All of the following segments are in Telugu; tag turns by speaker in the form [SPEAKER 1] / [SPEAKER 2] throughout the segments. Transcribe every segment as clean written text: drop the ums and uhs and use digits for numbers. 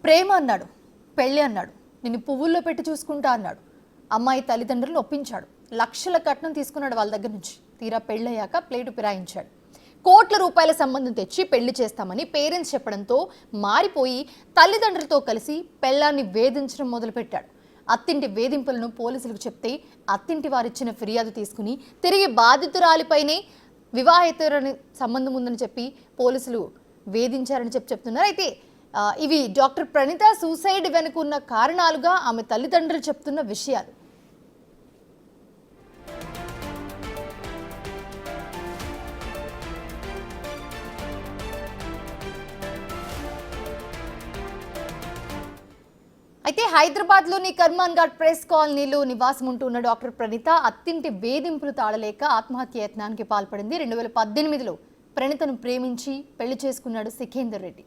[SPEAKER 1] ప్రేమ అన్నాడు, పెళ్ళి అన్నాడు, నిన్ను పువ్వుల్లో పెట్టి చూసుకుంటా అన్నాడు. అమ్మాయి తల్లిదండ్రులను ఒప్పించాడు. లక్షల కట్నం తీసుకున్నాడు వాళ్ళ దగ్గర నుంచి. తీరా పెళ్ళయ్యాక ప్లేటు ఫిరాయించాడు. కోట్ల రూపాయల సంబంధం తెచ్చి పెళ్లి చేస్తామని పేరెంట్స్ చెప్పడంతో మారిపోయి తల్లిదండ్రులతో కలిసి పెళ్లాన్ని వేధించడం మొదలుపెట్టాడు. అత్తింటి వేధింపులను పోలీసులకు చెప్తే అత్తింటి వారిచ్చిన ఫిర్యాదు తీసుకుని తిరిగి బాధితురాలిపైనే వివాహేతర సంబంధం ఉందని చెప్పి పోలీసులు వేధించారని చెప్తున్నారు. అయితే ఇవి డాక్టర్ ప్రణీత సూసైడ్ వెనుకున్న కారణాలుగా ఆమె తల్లిదండ్రులు చెప్తున్న విషయాలు. అయితే హైదరాబాద్లోని కర్మాన్ ఘాట్ ప్రెస్ కాలనీలో నివాసం ఉంటున్న డాక్టర్ ప్రణీత అత్తింటి వేధింపులు తాళలేక ఆత్మహత్య యత్నానికి పాల్పడింది. 2018లో ప్రణీతను ప్రేమించి పెళ్లి చేసుకున్నాడు సికేందర్ రెడ్డి.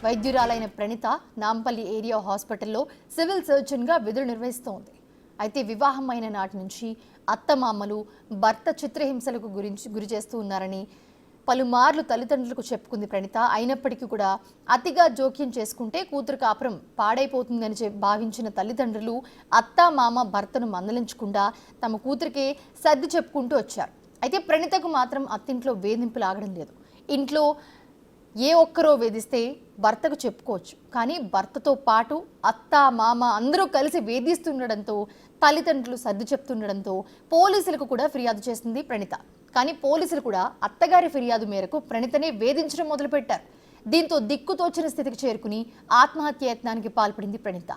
[SPEAKER 1] వైద్యురాలైన ప్రణీత నాంపల్లి ఏరియా హాస్పిటల్లో సివిల్ సర్జన్గా విధులు నిర్వహిస్తోంది. అయితే వివాహం అయిన నాటి నుంచి అత్తమామలు భర్త చిత్రహింసలకు గురి చేస్తూ ఉన్నారని పలుమార్లు తల్లిదండ్రులకు చెప్పుకుంది ప్రణీత. అయినప్పటికీ కూడా అతిగా జోక్యం చేసుకుంటే కూతురు కాపురం పాడైపోతుందని భావించిన తల్లిదండ్రులు అత్తామామ భర్తను మందలించకుండా తమ కూతురికే సర్ది చెప్పుకుంటూ వచ్చారు. అయితే ప్రణీతకు మాత్రం అత్తింట్లో వేధింపులు ఆగడం లేదు. ఇంట్లో ఏ ఒక్కరో వేధిస్తే భర్తకు చెప్పుకోవచ్చు, కానీ భర్తతో పాటు అత్త మామ అందరూ కలిసి వేధిస్తుండడంతో తల్లిదండ్రులు సర్ది చెప్తుండడంతో పోలీసులకు కూడా ఫిర్యాదు చేసింది ప్రణీత. కానీ పోలీసులు కూడా అత్తగారి ఫిర్యాదు మేరకు ప్రణీతనే వేధించడం మొదలుపెట్టారు. దీంతో దిక్కుతోచిన స్థితికి చేరుకుని ఆత్మహత్య యత్నానికి పాల్పడింది ప్రణీత.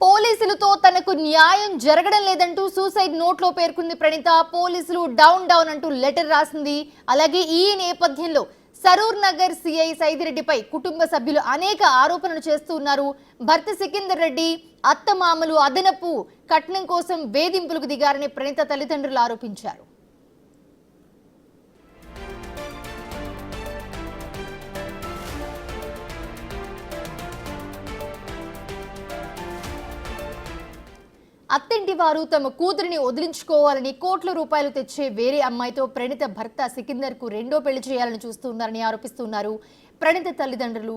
[SPEAKER 1] పోలీసులతో తనకు న్యాయం జరగడం లేదంటూ సూసైడ్ నోట్లో పేర్కొంది ప్రణీత. పోలీసులు డౌన్ అంటూ లెటర్ రాసింది. అలాగే ఈ నేపథ్యంలో సరూర్ నగర్ సిఐ సైదిరెడ్డిపై కుటుంబ సభ్యులు అనేక ఆరోపణలు చేస్తూ ఉన్నారు. భర్త సికిందర్ రెడ్డి అత్తమామలు అదనపు కట్నం కోసం వేధింపులకు దిగారని ప్రణీత తల్లిదండ్రులు ఆరోపించారు. అత్తింటి వారు తమ కూతురిని వదిలించుకోవాలని కోట్ల రూపాయలు తెచ్చే వేరే అమ్మాయితో ప్రణీత భర్త సికిందర్కు రెండో పెళ్లి చేయాలని చూస్తున్నారని ఆరోపిస్తున్నారు. ప్రణీత తల్లిదండ్రులు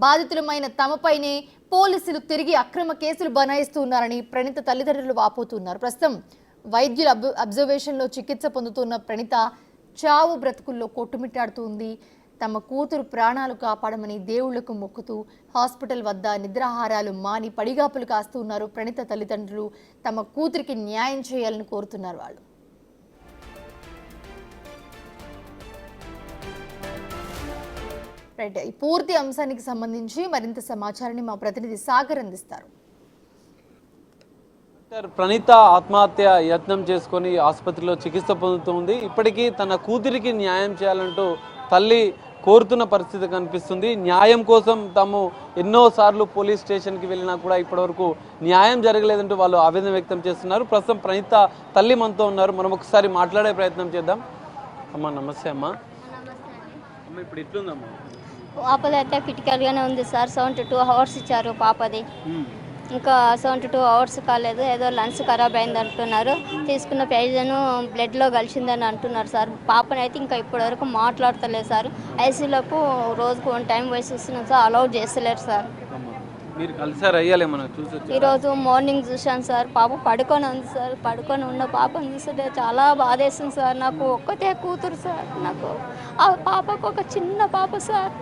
[SPEAKER 1] బాధితులమైన తమపైనే పోలీసులు తిరిగి అక్రమ కేసులు బనాయిస్తున్నారని ప్రణీత తల్లిదండ్రులు వాపోతున్నారు. ప్రస్తుతం వైద్యుల అబ్జర్వేషన్లో చికిత్స పొందుతున్న ప్రణీత చావు బ్రతుకుల్లో కొట్టుమిట్టాడుతుంది. తమ కూతురు ప్రాణాలు కాపాడమని దేవుళ్లకు మొక్కుతూ హాస్పిటల్ వద్ద నిద్రాహారాలు మాని పడిగాపులు కాస్తున్నారు. ప్రణీత తల్లిదండ్రులు తమ కూతురికి న్యాయం చేయాలని కోరుతున్నారు. వాళ్ళు రైట్. ఈ పూర్తి అంశానికి సంబంధించి మరింత సమాచారాన్ని మా ప్రతినిధి సాగర్ అందిస్తారు.
[SPEAKER 2] ప్రణీత ఆత్మహత్య యత్నం చేసుకొని ఆసుపత్రిలో చికిత్స పొందుతుంది. ఇప్పటికీ తన కూతురికి న్యాయం చేయాలంటూ తల్లి కోరుతున్న పరిస్థితి కనిపిస్తుంది. న్యాయం కోసం తాము ఎన్నోసార్లు పోలీస్ స్టేషన్కి వెళ్ళినా కూడా ఇప్పటివరకు న్యాయం జరగలేదంటూ వాళ్ళు ఆవేదన వ్యక్తం చేస్తున్నారు. ప్రస్తుతం ప్రణీత తల్లి మనతో ఉన్నారు. మనం ఒకసారి మాట్లాడే ప్రయత్నం చేద్దాం. అమ్మా నమస్తే. అమ్మా ఇప్పుడు ఇట్లుందమ్మా?
[SPEAKER 3] పాపదైతే క్రిటికల్గానే ఉంది సార్. 72 hours ఇచ్చారు పాపది. ఇంకా 72 hours కాలేదు. ఏదో లంగ్స్ ఖరాబ్ అయింది అంటున్నారు. తీసుకున్న పేజను బ్లడ్లో కలిసిందని అంటున్నారు సార్. పాపనైతే ఇంకా ఇప్పటివరకు మాట్లాడతలేదు సార్. ఐసీయూలకు రోజుకు 1 time వయసు ఇస్తున్నాం సార్. అలౌ చేస్తలేరు సార్. ఈరోజు మార్నింగ్ చూశాను సార్. పాప పడుకొని ఉంది సార్. పడుకొని ఉన్న పాపను చూస్తుంటే చాలా బాధేస్తుంది సార్. నాకు ఒక్కతే కూతురు సార్. నాకు ఆ పాపకు ఒక చిన్న పాప సార్.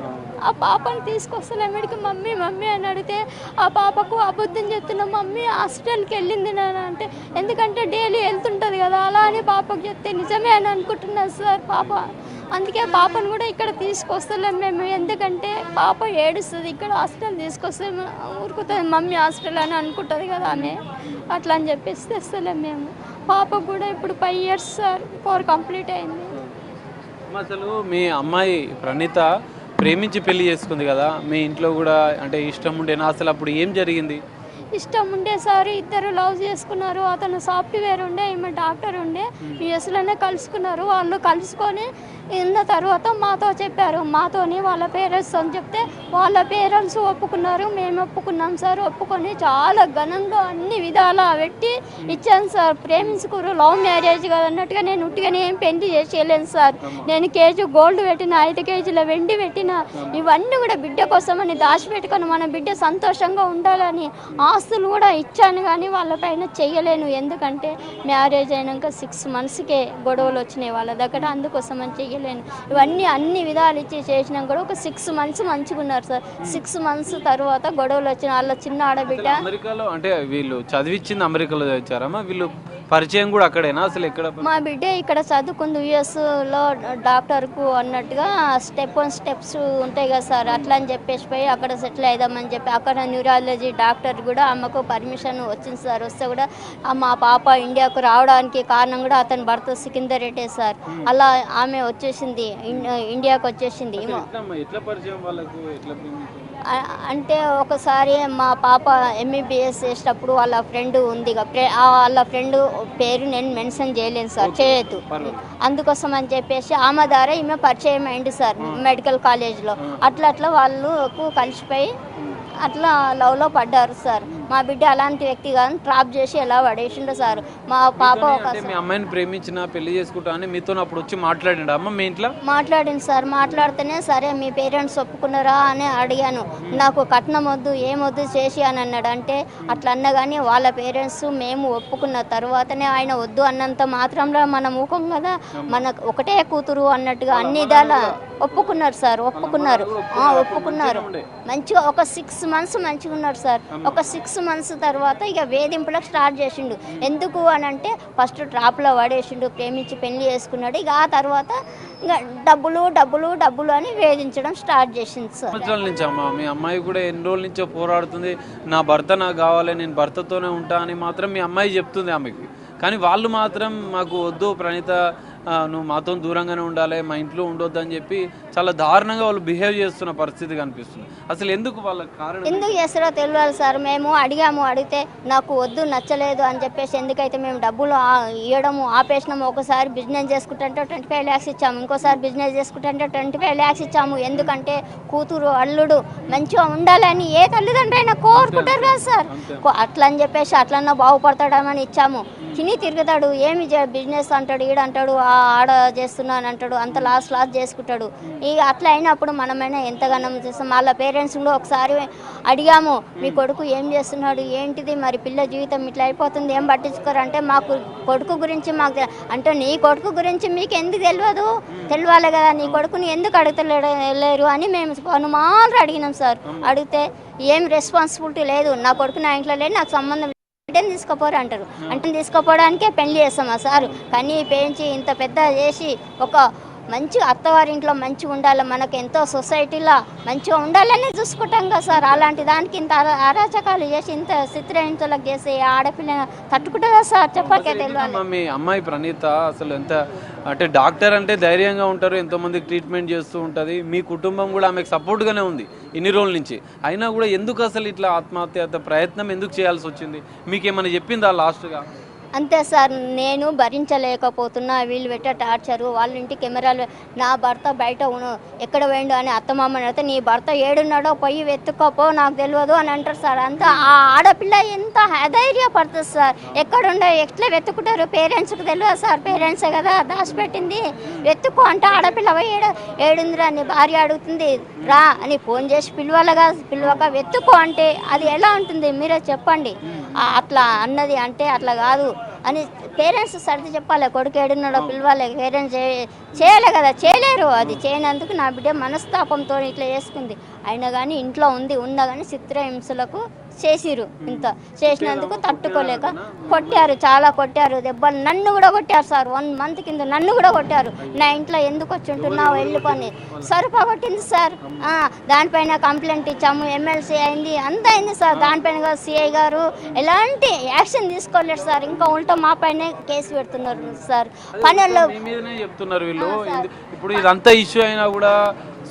[SPEAKER 3] ఆ పాపను తీసుకొస్తలేమిడికి మమ్మీ మమ్మీ అని అడిగితే ఆ పాపకు అబద్ధం చెప్తున్నా, మమ్మీ హాస్పిటల్కి వెళ్ళింది నాన్న అంటే, ఎందుకంటే డైలీ వెళ్తుంటుంది కదా అలా అని పాపకు చెప్తే నిజమే అని అనుకుంటున్నాను సార్ పాప. అందుకే పాపను కూడా ఇక్కడ తీసుకొస్తలేము మేము. ఎందుకంటే పాప ఏడుస్తుంది. ఇక్కడ హాస్పిటల్ తీసుకొస్తే ఊరుకుతుంది, మమ్మీ హాస్పిటల్ అని అనుకుంటుంది కదా ఆమె. అట్లా అని చెప్పేసి తెస్తలేము మేము. పాపకు కూడా ఇప్పుడు 5 years సార్. 4 కంప్లీట్ అయింది.
[SPEAKER 2] అసలు మీ అమ్మాయి ప్రణీత ప్రేమించి పెళ్లి చేసుకుంది కదా, మీ ఇంట్లో కూడా అంటే ఇష్టం ఉండేనా? అసలు అప్పుడు ఏం జరిగింది?
[SPEAKER 3] ఇష్టం ఉండే సార్. ఇద్దరు లవ్ చేసుకున్నారు. అతను సాఫ్ట్వేర్ ఉండే, ఈమె డాక్టర్ ఉండే. యుఎస్లోనే కలుసుకున్నారు. వాళ్ళు కలుసుకొని ఇన్న తర్వాత మాతో చెప్పారు. మాతోని వాళ్ళ పేరెంట్స్ అని చెప్తే వాళ్ళ పేరెంట్స్ ఒప్పుకున్నారు. మేము ఒప్పుకున్నాం సార్. ఒప్పుకొని చాలా ఘనంగా అన్ని విధాలా పెట్టి ఇచ్చాను సార్. ప్రేమించుకురు, లవ్ మ్యారేజ్ కదా అన్నట్టుగా నేను ఉట్టిగానే ఏం పెళ్లి చేసేయలేను సార్. నేను కేజీ గోల్డ్ పెట్టిన, 5 కేజీల వెండి పెట్టిన, ఇవన్నీ కూడా బిడ్డ కోసమని దాచిపెట్టుకొని మన బిడ్డ సంతోషంగా ఉండాలని ఆస్తులు కూడా ఇచ్చాను. కానీ వాళ్ళపైన చెయ్యలేను. ఎందుకంటే మ్యారేజ్ అయినాక 6 monthsకే గొడవలు వచ్చినాయి వాళ్ళ దగ్గర. అందుకోసమని చెయ్యలేను. ఇవన్నీ అన్ని విధాలు ఇచ్చి చేసినా కూడా ఒక 6 months మంచిగా ఉన్నారు సార్. 6 months తర్వాత గొడవలు వచ్చిన వాళ్ళ చిన్న ఆడబిడ్డ.
[SPEAKER 2] అమెరికాలో అంటే వీళ్ళు చదివించింది అమెరికాలో చదివించారమ్మా? వీళ్ళు పరిచయం కూడా అక్కడేనా? అసలు ఎక్కడ?
[SPEAKER 3] మా బిడ్డ ఇక్కడ చదువుకుంది యుఎస్లో డాక్టర్కు అన్నట్టుగా స్టెప్స్ ఉంటాయి కదా సార్. అట్లా అని చెప్పేసి పోయి అక్కడ సెటిల్ అయిదామని చెప్పి అక్కడ న్యూరాలజీ డాక్టర్ కూడా ఆమెకు పర్మిషన్ వచ్చింది సార్. వస్తే కూడా మా పాప ఇండియాకు రావడానికి కారణం కూడా అతని భర్త సికిందర్ రెడ్డి సార్. అలా ఆమె వచ్చేసింది, ఇండియాకు వచ్చేసింది.
[SPEAKER 2] ఎట్లా పరిచయం వాళ్ళకు? ఎట్లా
[SPEAKER 3] అంటే ఒకసారి మా పాప ఎంబీబీఎస్ చేసేటప్పుడు వాళ్ళ ఫ్రెండ్ ఉంది, వాళ్ళ ఫ్రెండ్ పేరు నేను మెన్షన్ చేయలేను సార్, చేయొద్దు. అందుకోసం అని చెప్పేసి ఆమె ద్వారా ఈమె పరిచయం అయింది సార్ మెడికల్ కాలేజ్లో. అట్లా వాళ్ళు కలిసిపోయి అట్లా లవ్లో పడ్డారు సార్. మా బిడ్డ అలాంటి వ్యక్తి కాదు, ట్రాప్ చేసి ఎలా పడేసిండో సార్. మా పాప
[SPEAKER 2] మీ అమ్మాయిని ప్రేమించిన, పెళ్లి చేసుకుంటా అని మీతో అప్పుడు వచ్చి మాట్లాడిండు అమ్మ మీ ఇంట్లో?
[SPEAKER 3] మాట్లాడింది సార్. మాట్లాడితేనే సరే మీ పేరెంట్స్ ఒప్పుకున్నారా అని అడిగాను. నాకు కట్నం వద్దు, ఏమొద్దు చేసి అని అన్నాడు. అంటే అట్లా అన్నా కానీ వాళ్ళ పేరెంట్స్ మేము ఒప్పుకున్న తర్వాతనే ఆయన వద్దు అన్నంత మాత్రంలో మనం ఊకం కదా, మనకు ఒకటే కూతురు అన్నట్టుగా అన్ని విధాలా ఒప్పుకున్నారు సార్. ఒప్పుకున్నారు. మంచిగా ఒక 6 months మంచిగా ఉన్నారు సార్. ఒక 6 months తర్వాత ఇక వేధింపులకు స్టార్ట్ చేసిండు. ఎందుకు అని అంటే ఫస్ట్ ట్రాప్లో పడేసిండు, ప్రేమించి పెళ్లి చేసుకున్నాడు. ఇక ఆ తర్వాత ఇంకా డబ్బులు అని వేధించడం స్టార్ట్ చేసింది సార్.
[SPEAKER 2] సంవత్సరాల నుంచి అమ్మా మీ అమ్మాయి కూడా ఎన్ని రోజుల నుంచో పోరాడుతుంది, నా భర్త నాకు కావాలి, నేను భర్తతోనే ఉంటా అని మాత్రం మీ అమ్మాయి చెప్తుంది ఆమెకి. కానీ వాళ్ళు మాత్రం మాకు వద్దు ప్రణీత, నువ్వు మాతో దూరంగానే ఉండాలి, మా ఇంట్లో ఉండొద్దు అని చెప్పి చాలా దారుణంగా వాళ్ళు బిహేవ్ చేస్తున్న పరిస్థితి కనిపిస్తుంది. అసలు ఎందుకు వాళ్ళ కారణం
[SPEAKER 3] ఎందుకు చేస్తారో తెలియాలి సార్. మేము అడిగితే నాకు వద్దు, నచ్చలేదు అని చెప్పేసి ఎందుకైతే మేము డబ్బులు ఇవ్వడము ఆపేసినాము. ఒకసారి బిజినెస్ చేసుకుంటే 25 lakhs ఇచ్చాము, ఇంకోసారి బిజినెస్ చేసుకుంటే 25 lakhs ఇచ్చాము. ఎందుకంటే కూతురు అల్లుడు మంచిగా ఉండాలని ఏ తల్లిదండ్రులు అయినా కోరుకుంటారు కదా సార్. అట్లా అని చెప్పేసి అట్లన్నా బాగుపడతాడమని ఇచ్చాము. తిని తిరుగుతాడు, ఏమి బిజినెస్ అంటాడు, ఈడంటాడు, ఆడ చేస్తున్నాను అంటాడు, అంత లాస్ చేసుకుంటాడు. ఇక అట్లా అయినప్పుడు మనమైనా ఎంతగానో చేస్తాం. వాళ్ళ పేరెంట్స్ కూడా ఒకసారి అడిగాము, మీ కొడుకు ఏం చేస్తున్నాడు, ఏంటిది మరి పిల్ల జీవితం ఇట్లా అయిపోతుంది, ఏం పట్టించుకోరంటే మాకు కొడుకు గురించి మాకు అంటే నీ కొడుకు గురించి మీకు ఎందుకు తెలియాలి కదా, నీ కొడుకుని ఎందుకు అడుగుతలేరు అని మేము అనుమానాలు అడిగినాం సార్. అడిగితే ఏం రెస్పాన్సిబిలిటీ లేదు, నా కొడుకు నా ఇంట్లో లేదు, నాకు సంబంధం తీసుకోపోరు అంటారు. అంటే తీసుకోపోవడానికే పెళ్లి చేస్తామా సార్? కానీ పెంచి ఇంత పెద్ద చేసి ఒక మంచి అత్తవారింట్లో మంచిగా ఉండాలి, మనకు ఎంతో సొసైటీలో మంచిగా ఉండాలని చూసుకుంటాం కదా సార్. అలాంటి దానికి ఇంత అరాచకాలు చేసి ఇంత చిత్రహింసలకు చేసి ఆడపిల్ల తట్టుకుంటుందా సార్? చెప్పకే తెలియాలి.
[SPEAKER 2] మీ అమ్మాయి ప్రణీత అసలు ఎంత అంటే డాక్టర్ అంటే ధైర్యంగా ఉంటారు, ఎంతోమందికి ట్రీట్మెంట్ చేస్తూ ఉంటుంది, మీ కుటుంబం కూడా ఆమెకు సపోర్ట్గానే ఉంది ఇన్ని రోజుల నుంచి. అయినా కూడా ఎందుకు అసలు ఇట్లా ఆత్మహత్య ప్రయత్నం ఎందుకు చేయాల్సి వచ్చింది? మీకేమైనా చెప్పిందా లాస్ట్గా?
[SPEAKER 3] అంతే సార్, నేను భరించలేకపోతున్నా వీళ్ళు పెట్టే టార్చరు. వాళ్ళ ఇంటి కెమెరాలు నా భర్త బయట ఎక్కడ పోయిండు అని అత్తమామని అడిగితే నీ భర్త ఏడున్నాడో పోయి వెతుక్కోపో, నాకు తెలియదు అని అంటారు సార్. అంతా ఆ ఆడపిల్ల ఎంత అధైర్యపడుతుంది సార్. ఎక్కడుండో ఎట్లా వెతుకుంటారు? పేరెంట్స్కి తెలియదు సార్, పేరెంట్సే కదా దాచిపెట్టింది. వెతుక్కో అంటే ఆడపిల్ల పోయి ఏడుందిరా నీ భార్య అడుగుతుంది, రా అని ఫోన్ చేసి పిలవక వెతుక్కో అంటే అది ఎలా ఉంటుంది మీరే చెప్పండి. అట్లా అన్నది అంటే అట్లా కాదు అని పేరెంట్స్ సర్ది చెప్పాలి. కొడుకు ఏడున్నాడో పిలవాలి, పేరెంట్స్ చేయలే కదా, చేయలేరు. అది చేయనందుకు నా బిడ్డ మనస్తాపంతో ఇట్లా చేసుకుంది. అయినా కానీ ఇంట్లో ఉన్నా కానీ చిత్రహింసలకు చేసిరు. ఇంత చేసినందుకు తట్టుకోలేక కొట్టారు, చాలా కొట్టారు, దెబ్బలు నన్ను కూడా కొట్టారు సార్. 1 month కింద నన్ను కూడా కొట్టారు. నా ఇంట్లో ఎందుకు వచ్చి ఉంటున్నావు వెళ్ళిపోని సరుపా కొట్టింది సార్. దానిపైన కంప్లైంట్ ఇచ్చాము, ఎమ్మెల్సీ అయింది, అంతా అయింది సార్. దానిపైన సిఐ గారు ఎలాంటి యాక్షన్ తీసుకోలేదు సార్. ఇంకా ఉల్టా మా పైన కేసు పెడుతున్నారు సార్. పనుల్లో
[SPEAKER 2] చెప్తున్నారు వీళ్ళు. ఇప్పుడు ఇదంతా ఇష్యూ అయినా కూడా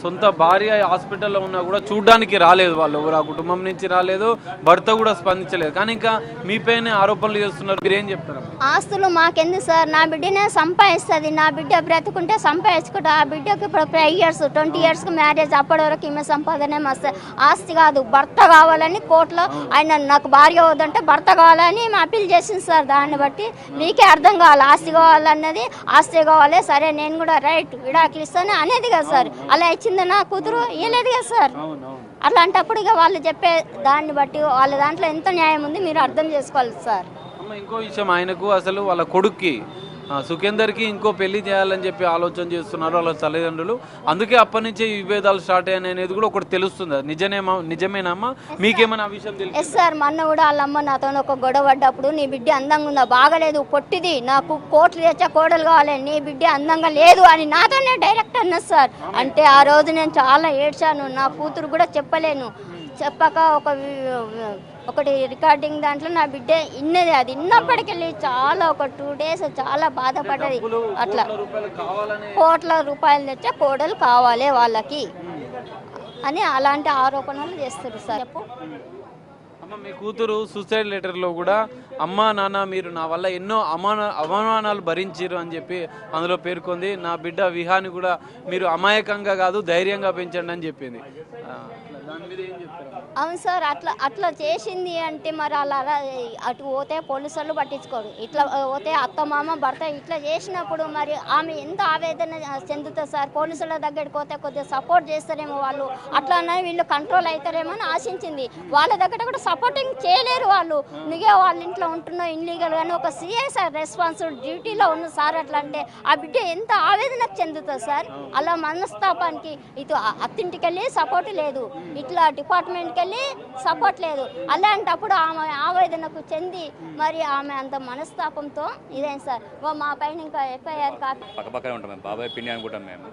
[SPEAKER 2] సొంత భార్య హాస్పిటల్లో ఉన్నా కూడా చూడడానికి రాలేదు, వాళ్ళు ఎవరు ఆ కుటుంబం నుంచి రాలేదు, భర్త కూడా స్పందించలేదు. కానీ ఇంకా మీపైనే ఆరోపణలు చేస్తున్నారు, మీరేం చెప్తారు?
[SPEAKER 3] ఆస్తులు మాకెందుకు సార్, నా బిడ్డనే సంపాదిస్తుంది, నా బిడ్డ బ్రతుకుంటే సంపాదించుకుంటా. ఆ బిడ్డకి ఇప్పుడు 5 years 20 yearsకి మ్యారేజ్, అప్పటి వరకు ఈమె సంపాదనే మస్తు. ఆస్తి కాదు, భర్త కావాలని కోర్టులో ఆయన నాకు భార్య వద్దంటే భర్త కావాలని అప్పీల్ చేసింది సార్. దాన్ని బట్టి మీకే అర్థం కావాలి, ఆస్తి కావాలన్నది ఆస్తి కావాలి, సరే నేను కూడా రైట్ విడాకులు ఇస్తాను అనేది కదా సార్. అలా ఇచ్చింది నా కూతురు, ఇవ్వలేదు కదా సార్. అట్లాంటప్పుడు ఇక వాళ్ళు చెప్పే దాన్ని బట్టి వాళ్ళ దాంట్లో ఎంత న్యాయం ఉంది మీరు అర్థం చేసుకోవాలి సార్.
[SPEAKER 2] ఇంకో విషయం, ఆయనకు అసలు వాళ్ళ కొడుక్కి సుఖేందర్కి ఇంకో పెళ్లి చేయాలని చెప్పి ఆలోచన చేస్తున్నారు వాళ్ళ తల్లిదండ్రులు. అందుకే అప్పటి నుంచే ఈ విభేదాలు స్టార్ట్ అయ్యాయి అనేది కూడా ఒకటి తెలుస్తుంది. నిజమేనమ్మా? మీకేమైనా ఆ విషయం తెలుసు?
[SPEAKER 3] ఎస్ సార్, మొన్న కూడా వాళ్ళ అమ్మ నాతో ఒక గొడవ పడ్డప్పుడు నీ బిడ్డ అందంగా ఉందా, బాగలేదు, పొట్టిది, నాకు కోట్లు తెచ్చా కోడలు కావాలి, నీ బిడ్డ అందంగా లేదు అని నాతోనే డైరెక్ట్ అన్నది సార్. అంటే ఆ రోజు నేను చాలా ఏడ్చాను, నా కూతురు కూడా చెప్పలేను. చెప్పక ఒకటి రికార్డింగ్ దాంట్లో నా బిడ్డ ఇన్నది, అది ఇన్నప్పటికెళ్ళి చాలా ఒక 2 days చాలా బాధపడ్డది. అట్లా కోట్ల రూపాయలు తెచ్చా కోడలు కావాలి వాళ్ళకి అని అలాంటి ఆరోపణలు చేస్తారు సార్. చెప్పు
[SPEAKER 2] అమ్మ, మీ కూతురు సూసైడ్ లెటర్లో కూడా అమ్మా నాన్న మీరు నా వల్ల ఎన్నో అవమానాలు భరించారు అని చెప్పి అందులో పేర్కొంది. నా బిడ్డ విహాన్ని కూడా మీరు అమాయకంగా కాదు ధైర్యంగా పెంచండి అని చెప్పింది. దాని మీద ఏం చెప్తారు?
[SPEAKER 3] అవును సార్, అట్లా చేసింది అంటే మరి అలా అటు పోతే పోలీసు వాళ్ళు పట్టించుకోరు, ఇట్లా పోతే అత్త మామ భర్త ఇట్లా చేసినప్పుడు మరి ఆమె ఎంత ఆవేదన చెందుతుంది సార్. పోలీసుల దగ్గరికి పోతే కొద్దిగా సపోర్ట్ చేస్తారేమో వాళ్ళు, అట్లానే వీళ్ళు కంట్రోల్ అవుతారేమో అని ఆశించింది. వాళ్ళ దగ్గర కూడా సపోర్టింగ్ చేయలేరు వాళ్ళు. నువ్వే వాళ్ళ ఇంట్లో ఉంటున్నావు ఇన్లీగల్ కానీ ఒక సిఐ సార్ రెస్పాన్సిబుల్ డ్యూటీలో ఉన్న సార్ అట్లా అంటే ఆ బిడ్డ ఎంత ఆవేదనకు చెందుతుంది సార్. అలా మనస్తాపానికి ఇటు అత్తింటికి వెళ్ళి సపోర్ట్ లేదు, ఇట్లా డిపార్ట్మెంట్కి వెళ్ళి సపోర్ట్ లేదు. అలాంటప్పుడు ఆమె ఆవేదనకు చెంది మరి ఆమె అంత మనస్తాపంతో ఇదేం సార్ మా పైన ఇంకా ఎఫ్ఐఆర్ కాపీ
[SPEAKER 4] పక్కపక్కనే ఉంటాం మేము, బాబాయ్ పిన్ని అనుకుంటాం మేము.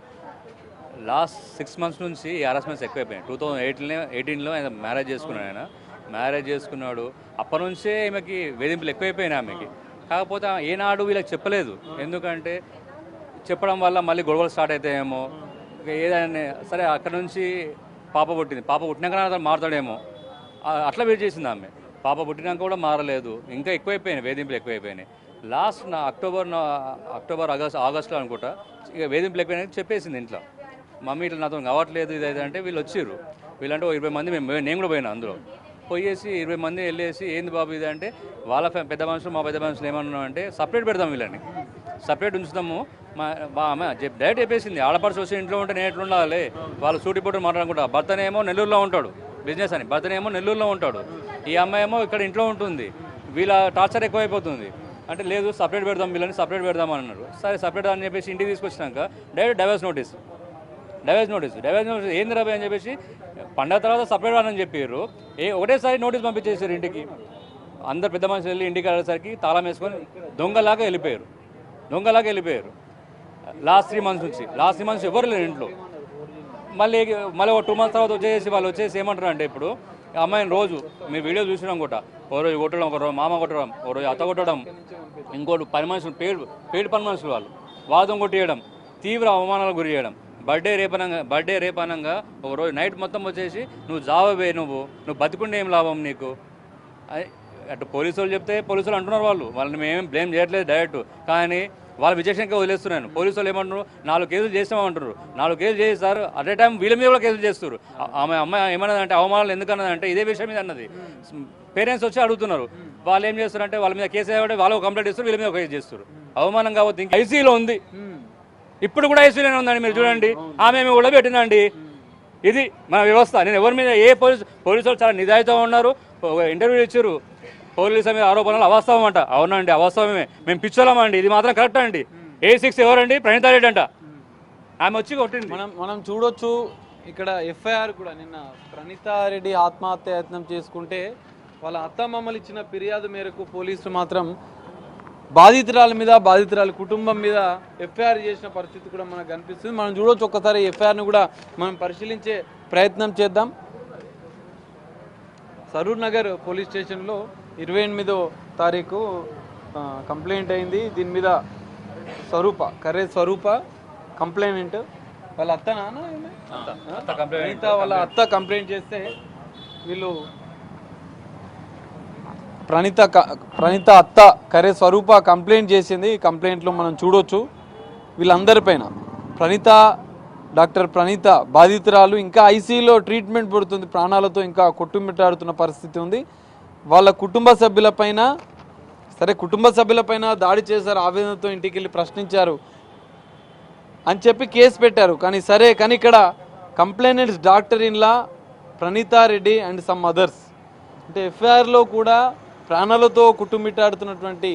[SPEAKER 4] లాస్ట్ 6 months నుంచి ఈ హరాస్మెంట్స్ ఎక్కువైపోయాయి. 2018లో ఆయన మ్యారేజ్ చేసుకున్నాడు. ఆయన మ్యారేజ్ చేసుకున్నాడు, అప్పటి నుంచే ఈమెకి వేధింపులు ఎక్కువైపోయినాయి ఆమెకి. కాకపోతే ఏనాడు వీళ్ళకి చెప్పలేదు, ఎందుకంటే చెప్పడం వల్ల మళ్ళీ గొడవలు స్టార్ట్ అవుతాయేమో, ఏదైనా సరే. అక్కడ నుంచి పాప పుట్టింది, పాప పుట్టినాక అతను మారుతాడేమో అట్లా వెయిట్ చేసింది ఆమె. పాప పుట్టినాక కూడా మారలేదు, ఇంకా ఎక్కువైపోయినాయి, వేధింపులు ఎక్కువైపోయినాయి. లాస్ట్ అక్టోబర్ ఆగస్టులో అనుకుంటా ఇక వేధింపులు ఎక్కువైనా చెప్పేసింది ఇంట్లో. మమ్మీ ఇట్లా నాతో కావట్లేదు ఇది అంటే వీళ్ళు వచ్చారు. వీళ్ళంటే 20 మంది నేను కూడా పోయినా, అందులో పోయేసి 20 మంది వెళ్ళేసి ఏంది బాబు ఇది అంటే వాళ్ళ పెద్ద మనుషులు మా పెద్ద మనుషులు ఏమన్నా అంటే సపరేట్ పెడదాం, వీళ్ళని సపరేట్ ఉంచుతాము. ఆమె డైరెక్ట్ చెప్పేసింది, ఆడపడుచు వచ్చి ఇంట్లో ఉంటే నేను ఎట్లా ఉండాలి, వాళ్ళు సూటిపోటు మాట్లాడుకుంటా. భర్తనేమో నెల్లూరులో ఉంటాడు బిజినెస్ అని, భర్తనేమో నెల్లూరులో ఉంటాడు, ఈ అమ్మాయి ఏమో ఇక్కడ ఇంట్లో ఉంటుంది. వీళ్ళ టార్చర్ ఎక్కువైపోతుంది. అంటే లేదు సపరేట్ పెడదాం, వీళ్ళని సపరేట్ పెడదాం అని అన్నారు. సరే సపరేట్ అని చెప్పేసి ఇంటికి తీసుకొచ్చినాక డైరెక్ట్ డైవర్స్ నోటీస్ ఏంది రాబోయ్ అని చెప్పేసి పండగ తర్వాత సపరేట్ అని చెప్పారు. ఒకటేసారి నోటీస్ పంపించేసారు ఇంటికి. అందరు పెద్ద మనుషులు వెళ్ళి ఇంటికి వెళ్ళేసరికి తాళం వేసుకొని దొంగలాగా వెళ్ళిపోయారు. లాస్ట్ 3 months ఎవరు లేరు ఇంట్లో. మళ్ళీ ఒక 2 months తర్వాత వాళ్ళు వచ్చేసి ఏమంటారు అంటే ఇప్పుడు అమ్మాయిని రోజు మీరు వీడియో చూసినాం కూడా, ఓ రోజు కొట్టడం, ఒక రోజు మామ కొట్టడం, ఓ రోజు అత్త కొట్టడం, ఇంకోటి పని మనుషులు పేడు పని మనుషులు వాళ్ళు వాదం కొట్టేయడం, తీవ్ర అవమానాలకు గురి చేయడం. బర్త్డే రేపనంగా ఒక రోజు నైట్ మొత్తం వచ్చేసి నువ్వు జావే, నువ్వు బతికుండే ఏం లాభం నీకు. అటు పోలీసు వాళ్ళు చెప్తే పోలీసులు అంటున్నారు, వాళ్ళని మేమేం బ్లేమ్ చేయట్లేదు డైరెక్ట్, కానీ వాళ్ళ విచక్షణగా వదిలేస్తున్నాను. పోలీసు వాళ్ళు ఏమంటున్నారు, 4 కేసులు చేస్తామంటారు. 4 కేసులు చేస్తారు, అట్ ఏ టైం వీళ్ళ మీద కూడా కేసులు చేస్తారు. అమ్మాయి ఏమన్నదంటే అవమానాలు ఎందుకన్నదంటే ఇదే విషయం మీద అన్నది. పేరెంట్స్ వచ్చి అడుగుతున్నారు, వాళ్ళు ఏం చేస్తారంటే వాళ్ళ మీద కేసు వేయబడి వాళ్ళు కంప్లైంట్ చేస్తారు, వీళ్ళ మీద ఒక కేసు చేస్తారు. అవమానం కావద్దు. ఇంకా ఐసీలో ఉంది, ఇప్పుడు కూడా ఐసీలోనే ఉందండి. మీరు చూడండి, ఆమె కూడా పెట్టిందండి. ఇది మన వ్యవస్థ. నేను ఎవరి మీద పోలీసులు చాలా నిజాయితీగా ఉన్నారు, ఇంటర్వ్యూ ఇచ్చారు. పోలీసుల మీద ఆరోపణలు అవాస్తవం అంట. అవునండి, అవాస్తవమే, మేము పిచ్చోళ్ళమండి, ఇది మాత్రం కరెక్ట్ అండి. A6 ఎవరండి? ప్రణీతారెడ్డి అంట. ఆమె వచ్చి కొట్టింది.
[SPEAKER 2] మనం చూడొచ్చు ఇక్కడ ఎఫ్ఐఆర్ కూడా. నిన్న ప్రణీతారెడ్డి ఆత్మహత్య యత్నం చేసుకుంటే వాళ్ళ అత్తమామలు ఇచ్చిన ఫిర్యాదు మేరకు పోలీసులు మాత్రం బాధితురాలి కుటుంబం మీద ఎఫ్ఐఆర్ చేసిన పరిస్థితి కూడా మనకు కనిపిస్తుంది. మనం చూడవచ్చు, ఒక్కసారి ఎఫ్ఐఆర్ను కూడా మనం పరిశీలించే ప్రయత్నం చేద్దాం. సరూర్ నగర్ పోలీస్ స్టేషన్లో 28వ తారీఖు కంప్లైంట్ అయింది. దీని మీద కర్రే స్వరూప కంప్లైంట్ వాళ్ళ అత్తనా ప్రణీత వాళ్ళ అత్త కంప్లైంట్ చేస్తే వీళ్ళు ప్రణీత అత్త కరే స్వరూప కంప్లైంట్ చేసింది. ఈ కంప్లైంట్లో మనం చూడొచ్చు వీళ్ళందరిపైన డాక్టర్ ప్రణీత బాధితురాలు ఇంకా ఐసీయూలో ట్రీట్మెంట్ పడుతుంది, ప్రాణాలతో ఇంకా కొట్టుమిట్టాడుతున్న పరిస్థితి ఉంది. వాళ్ళ కుటుంబ సభ్యులపైన దాడి చేశారు, ఆవేదనతో ఇంటికి వెళ్ళి ప్రశ్నించారు అని చెప్పి కేసు పెట్టారు. కానీ ఇక్కడ కంప్లైనెంట్స్ డాక్టర్ ఇన్లా Praneetha Reddy and some others అంటే ఎఫ్ఐఆర్లో కూడా ప్రాణాలతో కుట్టుమిట్టాడుతున్నటువంటి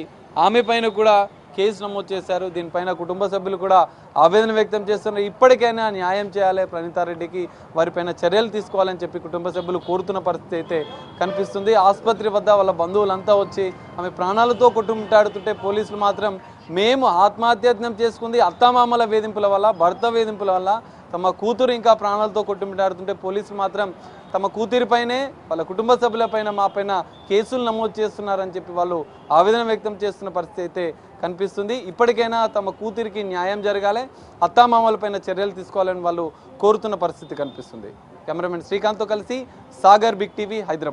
[SPEAKER 2] ఆమె పైన కూడా కేసు నమోదు చేశారు. దీనిపైన కుటుంబ సభ్యులు కూడా ఆవేదన వ్యక్తం చేస్తున్నారు. ఇప్పటికైనా న్యాయం చేయాలి, ప్రణీతారెడ్డికి వారిపైన చర్యలు తీసుకోవాలని చెప్పి కుటుంబ సభ్యులు కోరుతున్న పరిస్థితి అయితే కనిపిస్తుంది. ఆసుపత్రి వద్ద వాళ్ళ బంధువులంతా వచ్చి ఆమె ప్రాణాలతో కుట్టుమిట్టాడుతుంటే పోలీసులు మాత్రం మేము ఆత్మహత్యత్నం చేసుకుంది అత్తామామల వేధింపుల వల్ల, భర్త వేధింపుల వల్ల, తమ కూతురు ఇంకా ప్రాణాలతో కొట్టుమిట్టాడుతుంటే పోలీసులు మాత్రం తమ కూతురిపైనే వాళ్ళ కుటుంబ సభ్యులపైన మాపైన కేసులు నమోదు చేస్తున్నారని చెప్పి వాళ్ళు ఆవేదన వ్యక్తం చేస్తున్న పరిస్థితి అయితే కనిపిస్తుంది. ఇప్పటికైనా తమ కూతురికి న్యాయం జరగాలి, అత్తామామలపైన చర్యలు తీసుకోవాలని వాళ్ళు కోరుతున్న పరిస్థితి కనిపిస్తుంది. కెమెరామెన్ శ్రీకాంత్తో కలిసి సాగర్, బిగ్ టీవీ, హైదరాబాద్.